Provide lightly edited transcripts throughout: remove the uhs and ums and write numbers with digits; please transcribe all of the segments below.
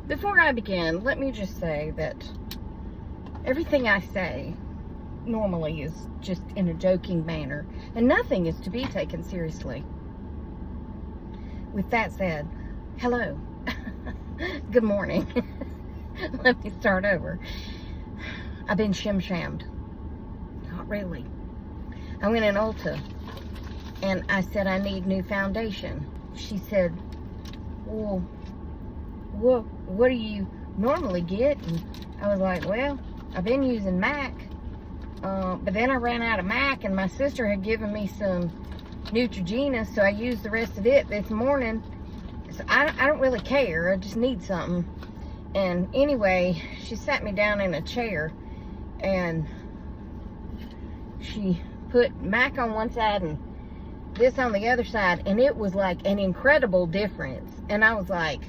Before I begin, let me just say that everything I say normally is just in a joking manner, and nothing is to be taken seriously. With that said, hello. Good morning. Let me start over. I've been shim-shammed. Not really. I went in Ulta, and I said I need new foundation. She said, well, what do you normally get? And I was like, well, I've been using MAC, but then I ran out of MAC, and my sister had given me some Neutrogena, so I used the rest of it this morning. So I don't really care. I just need something. And anyway, she sat me down in a chair, and she put MAC on one side and this on the other side, and it was like an incredible difference. And I was like,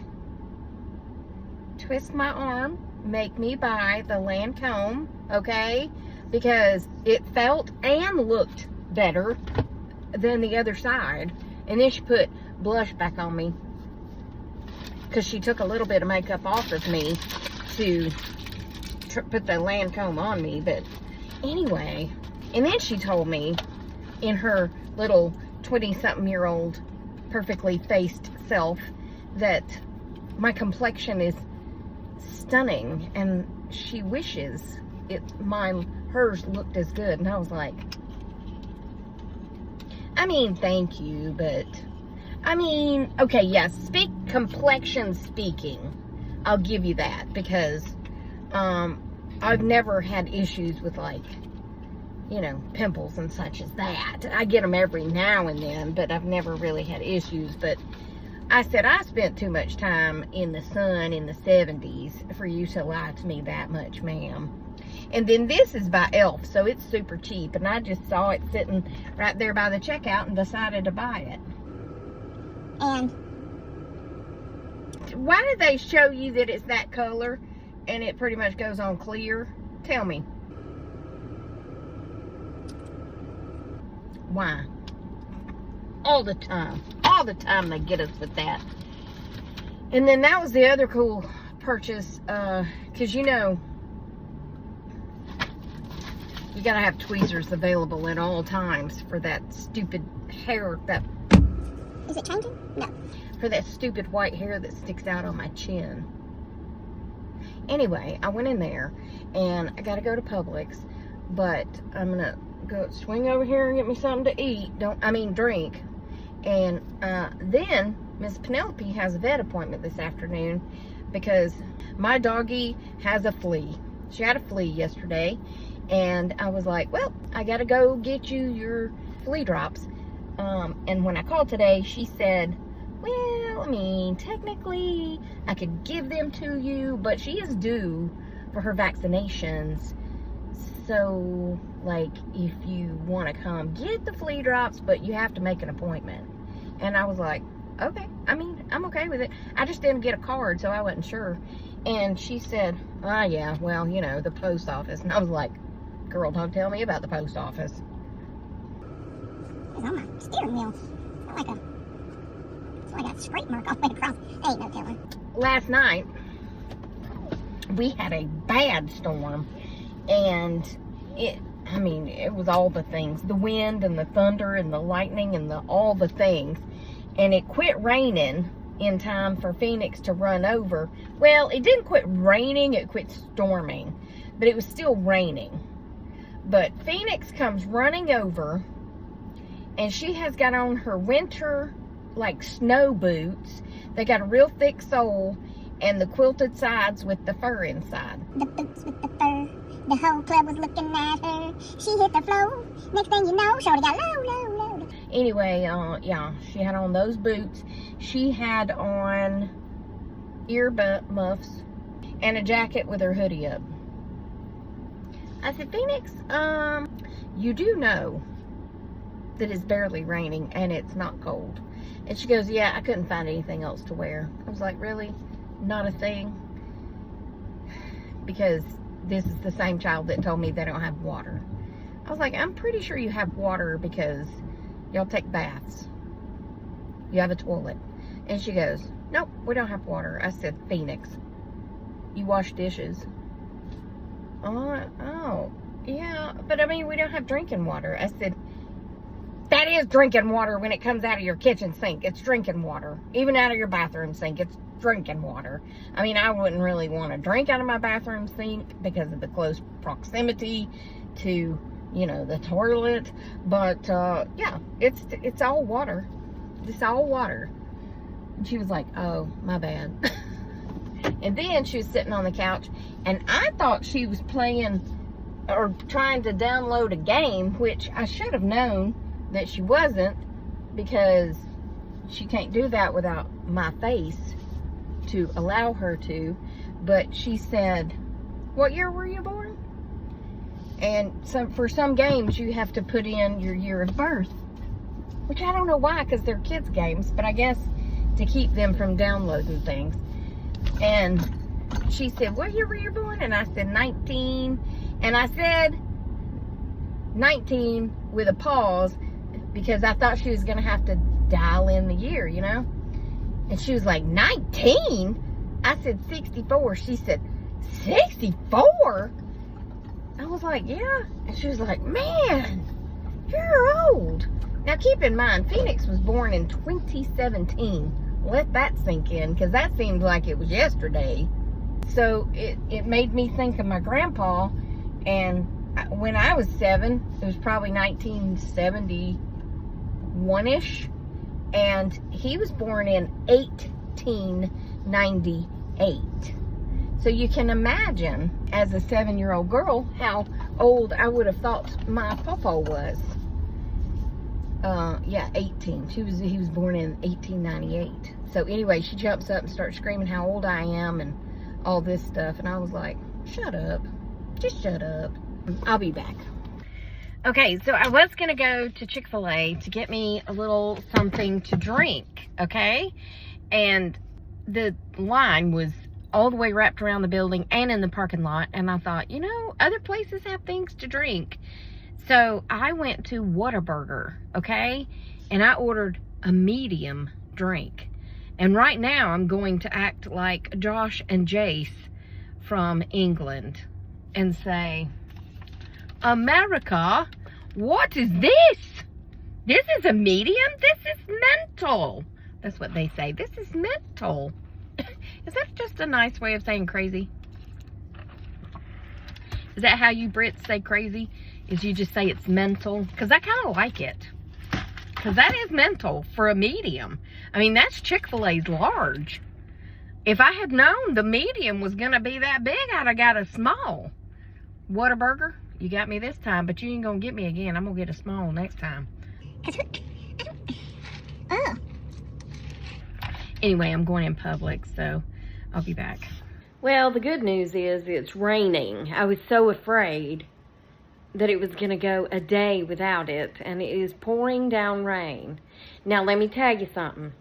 twist my arm, make me buy the Lancome, okay? Because it felt and looked better than the other side. And then she put blush back on me, because she took a little bit of makeup off of me to put the Lancome on me. But anyway, and then she told me in her little 20-something-year-old perfectly faced self that my complexion is stunning, and she wishes hers looked as good. And I was like, I mean, thank you, but I mean, okay, yes, complexion speaking, I'll give you that, because I've never had issues with, like, you know, pimples and such as that. I get them every now and then, but I've never really had issues. But I said I spent too much time in the sun in the 70s for you to lie to me that much, ma'am. And then this is by e.l.f., so it's super cheap, and I just saw it sitting right there by the checkout and decided to buy it. And why did they show you that it's that color and it pretty much goes on clear? Tell me. Why? All the time they get us with that. And then that was the other cool purchase, because you know, you gotta have tweezers available at all times for that stupid hair. That is it changing? No. For that stupid white hair that sticks out on my chin. Anyway, I went in there, and I gotta go to Publix, but I'm gonna go swing over here and get me something to eat. Drink. And then Miss Penelope has a vet appointment this afternoon, because my doggie has a flea. She had a flea yesterday, and I was like, well, I gotta go get you your flea drops. And when I called today, she said, well, I mean, technically I could give them to you, but she is due for her vaccinations. So, like, if you want to come get the flea drops, but you have to make an appointment. And I was like, okay. I mean, I'm okay with it. I just didn't get a card, so I wasn't sure. And she said, yeah, well, you know, the post office. And I was like, girl, don't tell me about the post office. It's on my steering wheel. It's like a scrape mark all the way across. Ain't no telling. Last night, we had a bad storm. And it was all the things. The wind and the thunder and the lightning and all the things. And it quit raining in time for Phoenix to run over. Well, it didn't quit raining, it quit storming. But it was still raining. But Phoenix comes running over, and she has got on her winter, like, snow boots. They got a real thick sole and the quilted sides with the fur inside. The boots with the fur. The whole club was looking at her. She hit the floor. Next thing you know, shorty got low. Anyway, yeah, she had on those boots. She had on ear muffs and a jacket with her hoodie up. I said, Phoenix, you do know that it's barely raining and it's not cold. And she goes, yeah, I couldn't find anything else to wear. I was like, really? Not a thing? Because this is the same child that told me they don't have water. I was like, I'm pretty sure you have water because y'all take baths. You have a toilet. And she goes, nope, we don't have water. I said, Phoenix, You wash dishes. Oh, yeah, but I mean, we don't have drinking water. I said, that is drinking water when it comes out of your kitchen sink. It's drinking water. Even out of your bathroom sink, it's drinking water. I mean, I wouldn't really want to drink out of my bathroom sink because of the close proximity to, you know, the toilet. But, yeah, it's all water. It's all water. And she was like, oh, my bad. And then she was sitting on the couch, and I thought she was playing or trying to download a game, which I should have known that she wasn't, because she can't do that without my face to allow her to. But she said, what year were you born? And for some games you have to put in your year of birth, which I don't know why, because they're kids games, but I guess to keep them from downloading things. And she said, what year were you born? And I said 19, and I said 19 with a pause, because I thought she was going to have to dial in the year, you know? And she was like, 19? I said 64. She said, 64? I was like, yeah. And she was like, man, you're old. Now, keep in mind, Phoenix was born in 2017. Let that sink in, because that seemed like it was yesterday. So it made me think of my grandpa. And when I was 7, it was probably 1971-ish, and he was born in 1898. So you can imagine, as a 7-year-old girl, how old I would have thought my papa was. Yeah, 18. He was born in 1898. So anyway, she jumps up and starts screaming how old I am and all this stuff, and I was like, shut up. Just shut up. I'll be back. Okay, so I was going to go to Chick-fil-A to get me a little something to drink, okay? And the line was all the way wrapped around the building and in the parking lot. And I thought, you know, other places have things to drink. So I went to Whataburger, okay? And I ordered a medium drink. And right now I'm going to act like Josh and Jace from England and say, America, what is this? This is a medium? This is mental. That's what they say. This is mental. Is that just a nice way of saying crazy? Is that how you Brits say crazy? Is you just say it's mental? Because I kind of like it. Because that is mental for a medium. I mean, that's Chick-fil-A's large. If I had known the medium was going to be that big, I'd have got a small. Whataburger, you got me this time, but you ain't going to get me again. I'm going to get a small next time. Anyway, I'm going in Publix, so I'll be back. Well, the good news is it's raining. I was so afraid that it was going to go a day without it, and it is pouring down rain. Now, let me tell you something.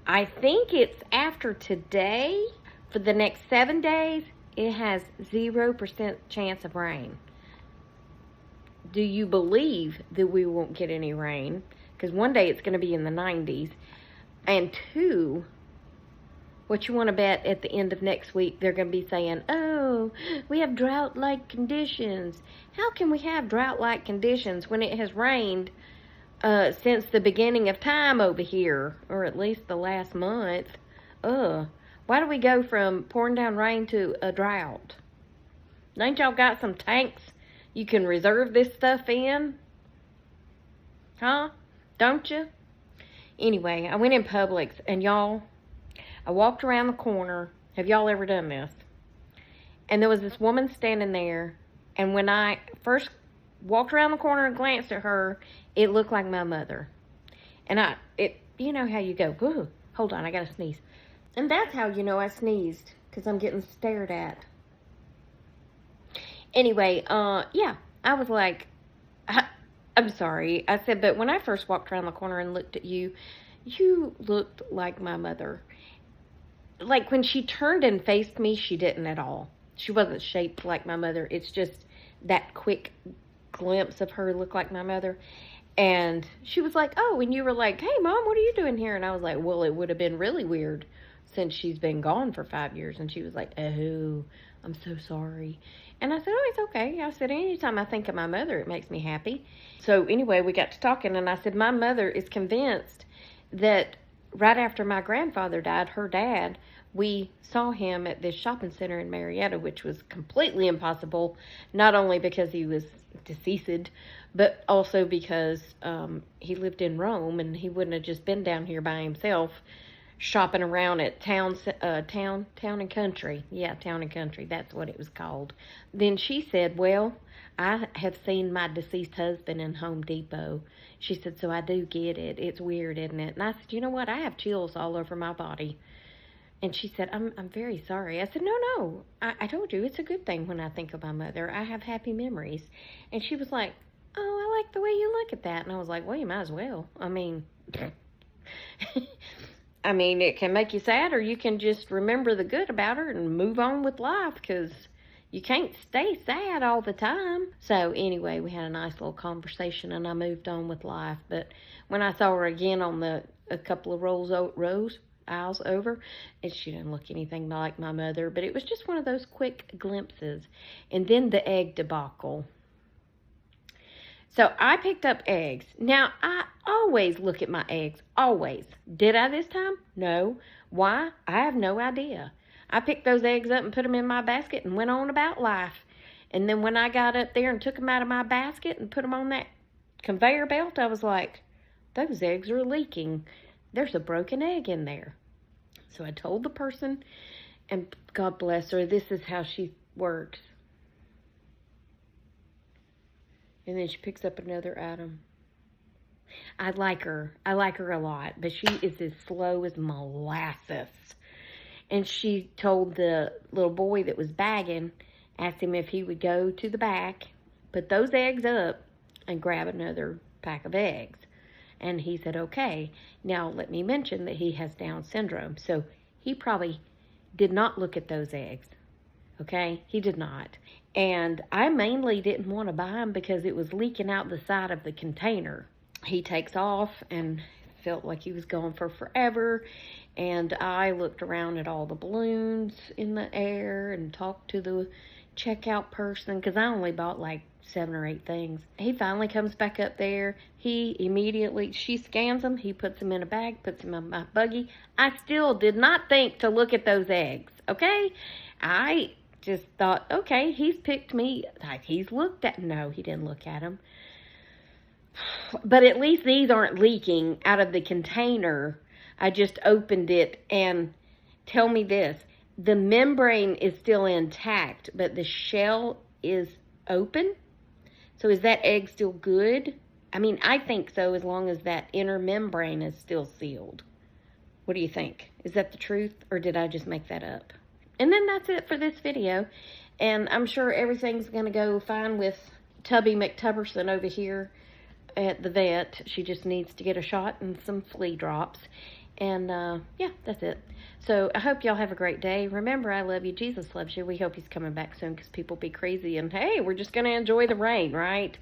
I think it's after today, for the next 7 days, it has 0% chance of rain. Do you believe that we won't get any rain? Because one day it's going to be in the 90s. And 2, what you want to bet at the end of next week, they're going to be saying, oh, we have drought-like conditions. How can we have drought-like conditions when it has rained since the beginning of time over here, or at least the last month? Why do we go from pouring down rain to a drought? Ain't y'all got some tanks you can reserve this stuff in? Huh? Don't you? Anyway, I went in Publix, and y'all, I walked around the corner. Have y'all ever done this? And there was this woman standing there, and when I first walked around the corner and glanced at her, it looked like my mother. And you know how you go, ooh, hold on, I gotta sneeze. And that's how you know I sneezed, because I'm getting stared at. Anyway, yeah, I was like, I'm sorry. I said, but when I first walked around the corner and looked at you, you looked like my mother. Like, when she turned and faced me, she didn't at all. She wasn't shaped like my mother. It's just that quick glimpse of her looked like my mother. And she was like, oh, and you were like, hey, Mom, what are you doing here? And I was like, well, it would have been really weird since she's been gone for 5 years. And she was like, oh, I'm so sorry. And I said, oh, it's okay. I said, anytime I think of my mother, it makes me happy. So anyway, we got to talking, and I said, my mother is convinced that right after my grandfather died, her dad, we saw him at this shopping center in Marietta, which was completely impossible, not only because he was deceased, but also because he lived in Rome, and he wouldn't have just been down here by himself shopping around at Town and Country. Yeah, Town and Country, that's what it was called. Then she said, well, I have seen my deceased husband in Home Depot. She said, so I do get it. It's weird, isn't it? And I said, you know what? I have chills all over my body. And she said, I'm very sorry. I said, no. I told you, it's a good thing when I think of my mother. I have happy memories. And she was like, oh, I like the way you look at that. And I was like, well, you might as well. I mean, it can make you sad, or you can just remember the good about her and move on with life, because you can't stay sad all the time. So anyway, we had a nice little conversation, and I moved on with life. But when I saw her again on a couple of aisles over, and she didn't look anything like my mother, but it was just one of those quick glimpses. And then the egg debacle. So I picked up eggs. Now, I always look at my eggs, always. Did I this time? No. Why? I have no idea. I picked those eggs up and put them in my basket and went on about life. And then when I got up there and took them out of my basket and put them on that conveyor belt, I was like, those eggs are leaking. There's a broken egg in there. So I told the person, and God bless her, this is how she works. And then she picks up another item. I like her. I like her a lot, but she is as slow as molasses. And she told the little boy that was bagging, asked him if he would go to the back, put those eggs up, and grab another pack of eggs. And he said, okay. Now, let me mention that he has Down syndrome, so he probably did not look at those eggs. Okay? He did not. And I mainly didn't want to buy them because it was leaking out the side of the container. He takes off and felt like he was gone for forever. And I looked around at all the balloons in the air and talked to the checkout person, because I only bought like 7 or 8 things. He finally comes back up there. She scans them. He puts them in a bag, puts them in my buggy. I still did not think to look at those eggs, okay? I just thought, okay, he's picked me. Like, he's looked at. No, he didn't look at them. But at least these aren't leaking out of the container. I just opened it, and tell me this. The membrane is still intact, but the shell is open. So is that egg still good? I mean, I think so, as long as that inner membrane is still sealed. What do you think? Is that the truth, or did I just make that up? And then that's it for this video. And I'm sure everything's going to go fine with Tubby McTubberson over here at the vet. She just needs to get a shot and some flea drops. And, yeah, that's it. So I hope y'all have a great day. Remember, I love you. Jesus loves you. We hope he's coming back soon, because people be crazy. And, hey, we're just going to enjoy the rain, right?